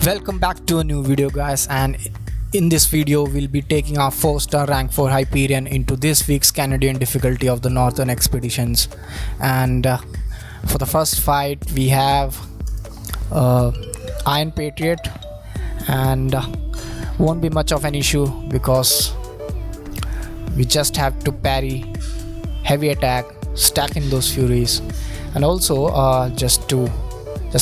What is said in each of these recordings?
Welcome back to a new video, guys, and in this video we'll be taking our 4-star rank for Hyperion into this week's Canadian difficulty of the Northern Expeditions. And for the first fight we have Iron Patriot, and won't be much of an issue because we just have to parry heavy attack, stacking those furies. And also just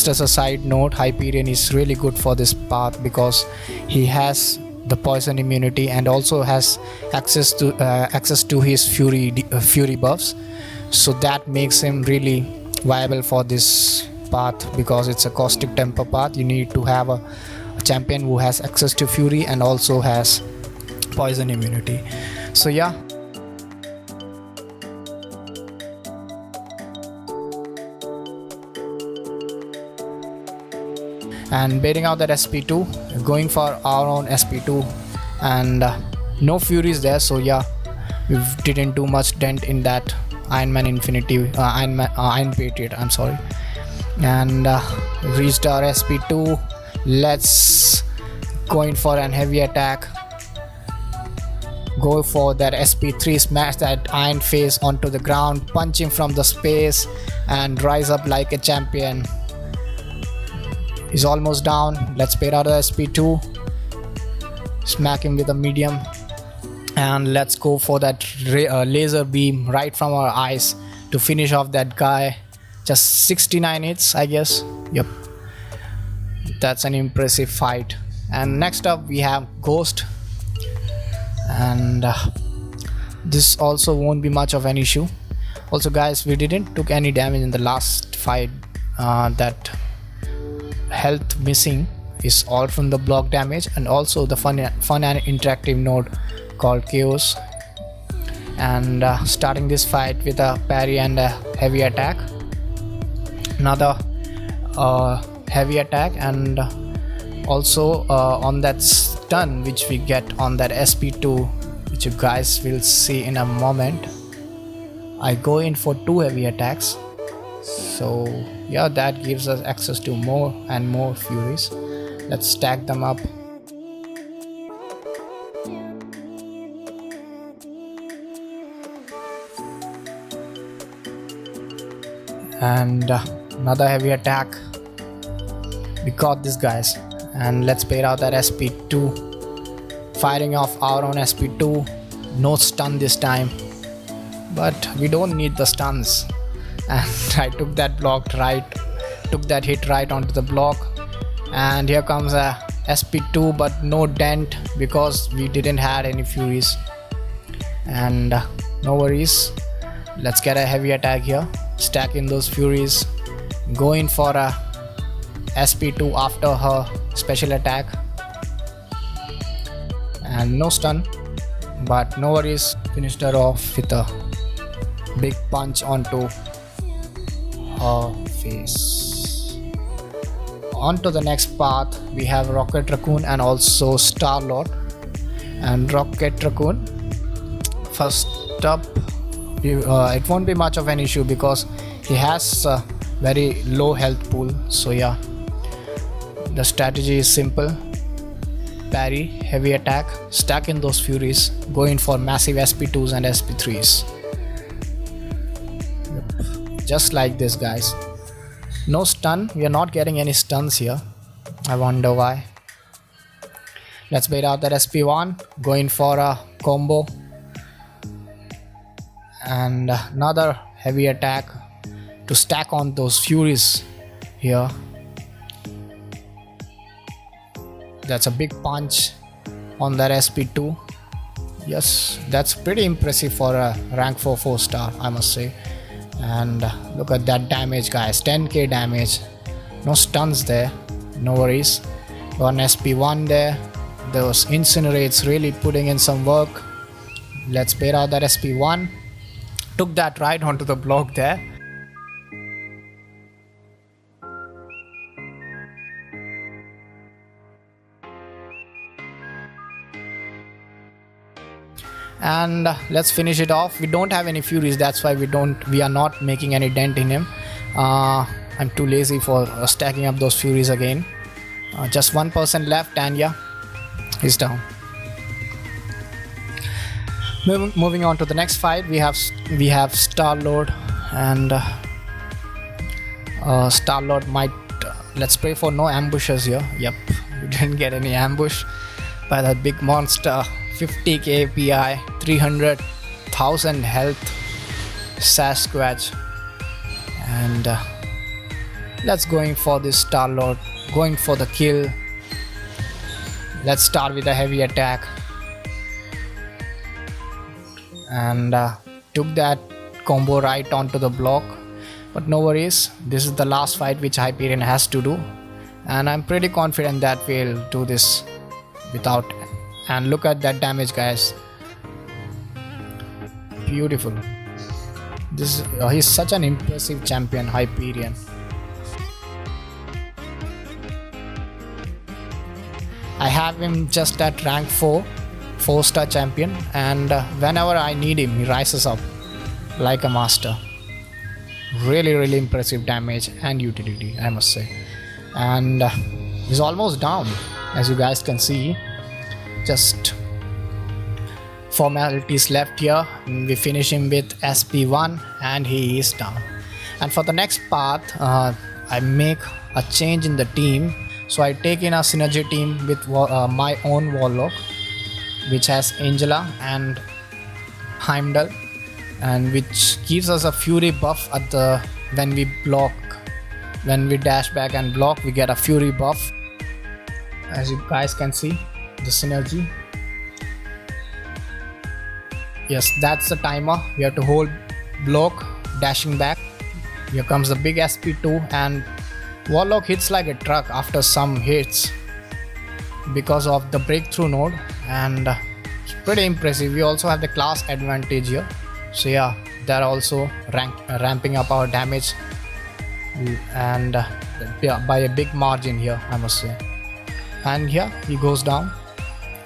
as a side note, Hyperion is really good for this path because he has the poison immunity and also has access to his fury buffs, so that makes him really viable for this path. Because it's a Caustic Temper Path, you need to have a champion who has access to fury and also has poison immunity. So yeah, and baiting out that SP2, going for our own SP2, and no furies there, so yeah, we didn't do much dent in that Iron Patriot, I'm sorry. And reached our SP2. Let's go in for an heavy attack, go for that SP3, smash that iron face onto the ground, punch him from the space and rise up like a champion. He's almost down. Let's pair out the SP2, smack him with a medium, and let's go for that laser beam right from our eyes to finish off that guy. Just 69 hits, I guess. Yep, that's an impressive fight. And next up we have Ghost, and this also won't be much of an issue. Also guys, we didn't took any damage in the last fight. That health missing is all from the block damage and also the fun and interactive node called Chaos. And starting this fight with a parry and a heavy attack, another heavy attack, and also on that stun which we get on that SP2, which you guys will see in a moment. I go in for 2 heavy attacks, so yeah, that gives us access to more and more furies. Let's stack them up. And another heavy attack. We got this, guys. And let's pair out that SP2, firing off our own SP2. No stun this time, but we don't need the stuns. And I took that hit right onto the block, and here comes a SP2, but no dent because we didn't have any furies. And no worries, let's get a heavy attack here, stack in those furies, go in for a SP2 after her special attack, and no stun, but no worries, finished her off with a big punch onto her face. On to the next path, we have Rocket Raccoon and also Star Lord. And Rocket Raccoon, first up, it won't be much of an issue because he has a very low health pool. So yeah, the strategy is simple: parry, heavy attack, stack in those furies, go in for massive SP2s and SP3s. Just like this, guys. No stun, we are not getting any stuns here. I wonder why. Let's bait out that SP1, go in for a combo, and another heavy attack to stack on those furies here. That's a big punch on that SP2. Yes, that's pretty impressive for a rank 4-star, I must say. And look at that damage, guys, 10k damage. No stuns there, no worries. Got an SP1 there. Those incinerates really putting in some work. Let's pair out that SP1, took that right onto the block there. And let's finish it off. We don't have any furies, that's why we are not making any dent in him. I'm too lazy for stacking up those furies again. Just 1% left, and yeah, he's down. Moving on to the next fight, we have Star-Lord, and Star-Lord might. Let's pray for no ambushes here. Yep, we didn't get any ambush by that big monster. 50k API, 300,000 health, Sasquatch, and let's going for this Star-Lord, going for the kill. Let's start with a heavy attack, and took that combo right onto the block, but no worries, this is the last fight which Hyperion has to do, and I'm pretty confident that we'll do this without. And look at that damage, guys, beautiful. This he's such an impressive champion, Hyperion. I have him just at rank 4-star champion, and whenever I need him, he rises up like a master. Really impressive damage and utility, I must say. And he's almost down, as you guys can see. Just formalities left here. We finish him with SP1, and he is down. And for the next path, I make a change in the team. So I take in a synergy team with my own Warlock, which has Angela and Heimdall, and which gives us a fury buff at the when we block. When we dash back and block, we get a fury buff, as you guys can see the synergy. Yes, that's the timer. We have to hold block, dashing back. Here comes the big SP2, and Warlock hits like a truck after some hits because of the breakthrough node, and it's pretty impressive. We also have the class advantage here, so yeah, they're also ramping up our damage, and yeah, by a big margin here, I must say. And here he goes down,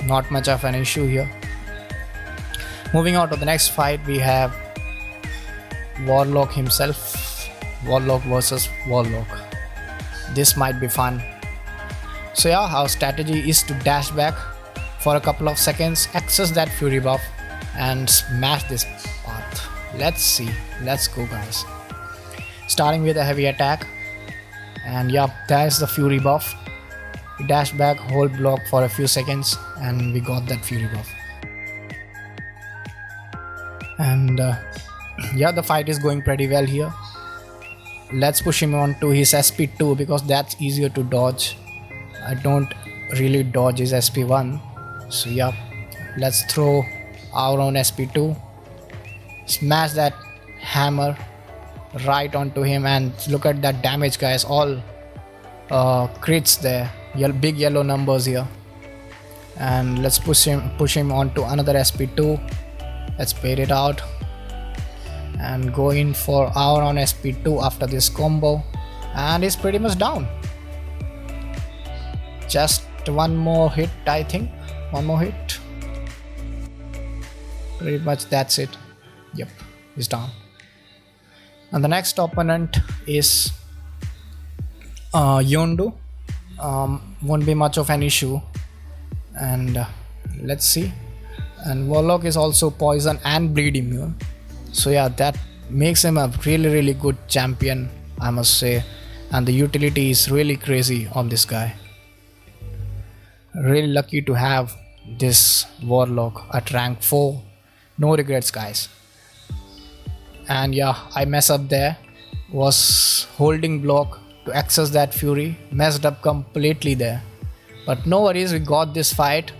not much of an issue here. Moving on to the next fight, we have Warlock himself, Warlock versus Warlock. This might be fun. So yeah, our strategy is to dash back for a couple of seconds, access that fury buff, and smash this path. Let's see, let's go, guys. Starting with a heavy attack, and yeah, there's the fury buff. We dash back, hold block for a few seconds, and we got that fury buff. And yeah, the fight is going pretty well here. Let's push him on to his SP2 because that's easier to dodge. I don't really dodge his SP1, so yeah, let's throw our own SP2, smash that hammer right onto him, and look at that damage, guys. All crits there, big yellow numbers here. And let's push him onto another SP2. Let's bait it out and go in for our own SP2 after this combo, and he's pretty much down. Just one more hit, I think. One more hit. Pretty much that's it. Yep, he's down. And the next opponent is Yondu. Won't be much of an issue. And let's see. And Warlock is also poison and bleed immune. So yeah, that makes him a really good champion, I must say. And the utility is really crazy on this guy. Really lucky to have this Warlock at rank 4. No regrets, guys. And yeah, I messed up there. Was holding block to access that fury. Messed up completely there. But no worries, we got this fight.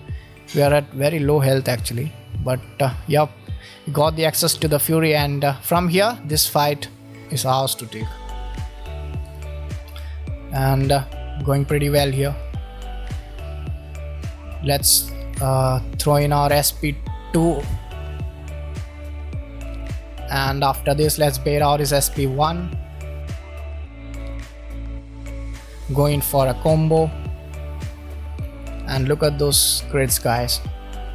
We are at very low health actually. But yep, we got the access to the fury, and from here, this fight is ours to take. And going pretty well here. Let's throw in our SP2, and after this let's bait out his SP1, going for a combo, and look at those crits, guys.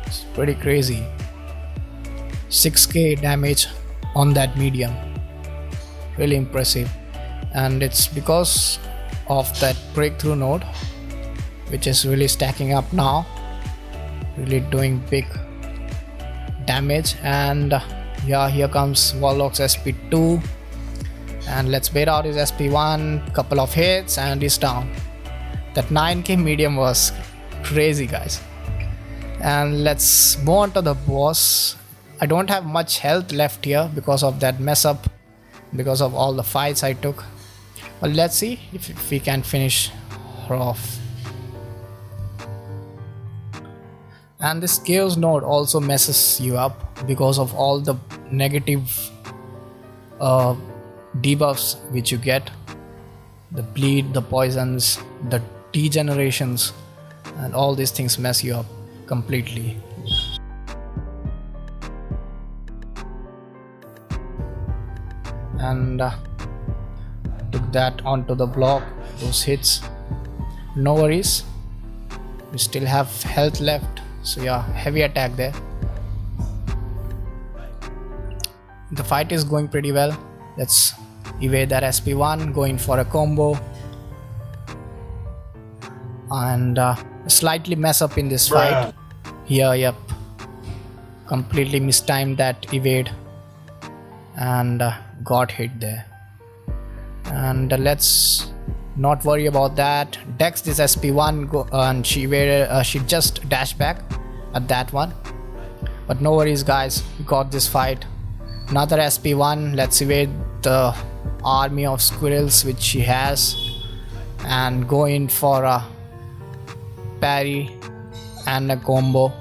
It's pretty crazy. 6k damage on that medium, really impressive, and it's because of that breakthrough node. which is really stacking up now, really doing big damage. And yeah, here comes Warlock's SP2, and let's bait out his SP1, couple of hits and he's down. That 9k medium was crazy, guys. And let's move on to the boss. I don't have much health left here because of that mess up, because of all the fights I took. But let's see if we can finish her off. And this chaos node also messes you up because of all the negative debuffs which you get. The bleed, the poisons, the degenerations, and all these things mess you up completely. And took that onto the block, those hits. No worries, we still have health left, so yeah, heavy attack there. The fight is going pretty well. Let's evade that SP1, going for a combo, and slightly mess up in this fight here. Yep, completely mistimed that evade and got hit there. And let's not worry about that. Dex this SP1 and she just dashed back at that one, but no worries, guys, we got this fight. Another SP1. Let's evade the army of squirrels which she has and go in for a parry and a combo.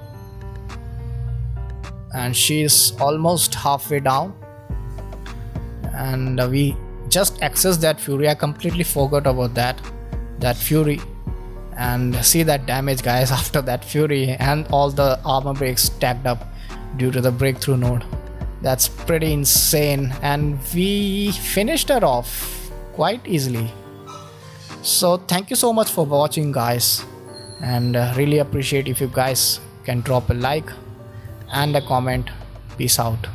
And she's almost halfway down, and we just access that fury. I completely forgot about that fury, and see that damage, guys, after that fury, and all the armor breaks stacked up due to the breakthrough node. That's pretty insane, and we finished her off quite easily. So thank you so much for watching, guys, and really appreciate if you guys can drop a like and a comment. Peace out.